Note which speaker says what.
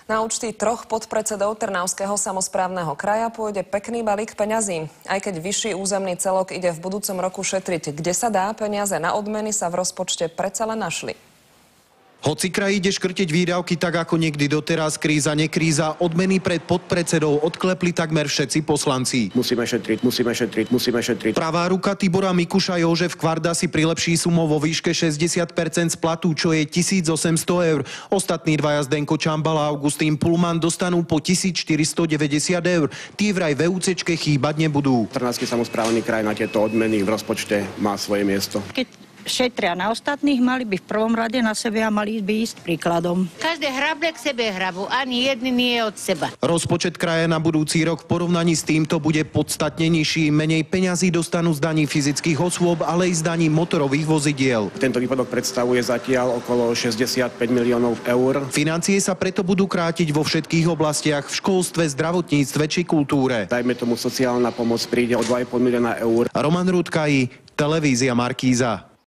Speaker 1: Na účty 3 podpredsedov Trnavského samosprávneho kraja pôjde pekný balík peňazí. Aj keď vyšší územný celok ide v budúcom roku šetriť, kde sa dá, peniaze na odmeny sa v rozpočte predsa len našli.
Speaker 2: Hoci kraj ide škrtiť výdavky tak ako niekdy doteraz, kríza, nekríza, odmeny pred podpredsedov odklepli takmer všetci poslanci.
Speaker 3: Musíme šetriť.
Speaker 2: Pravá ruka Tibora Mikuša Jožef Kvarda si prilepší sumu vo výške 60% z platu, čo je 1800 eur. Ostatní dvaja Zdenko Čambal a Augustín Pullman dostanú po 1490 eur. Tí vraj v EUCčke chýbať nebudú.
Speaker 3: Trnavský samosprávny kraj na tieto odmeny v rozpočte má svoje miesto.
Speaker 4: Keď šetria na ostatných, mali by v prvom rade na sebe a mali by ísť príkladom.
Speaker 5: Každé hrable k sebe hrabu, ani jedný nie je od seba.
Speaker 2: Rozpočet kraja na budúci rok v porovnaní s týmto bude podstatne nižší. Menej peňazí dostanú z daní fyzických osôb, ale i z daní motorových vozidiel.
Speaker 3: Tento výpadok predstavuje zatiaľ okolo 65 miliónov eur.
Speaker 2: Financie sa preto budú krátiť vo všetkých oblastiach, v školstve, zdravotníctve či kultúre.
Speaker 3: Dajme tomu sociálna pomoc príde o 2,5 milióna eur.
Speaker 2: Roman Rudkaj, televízia Markíza.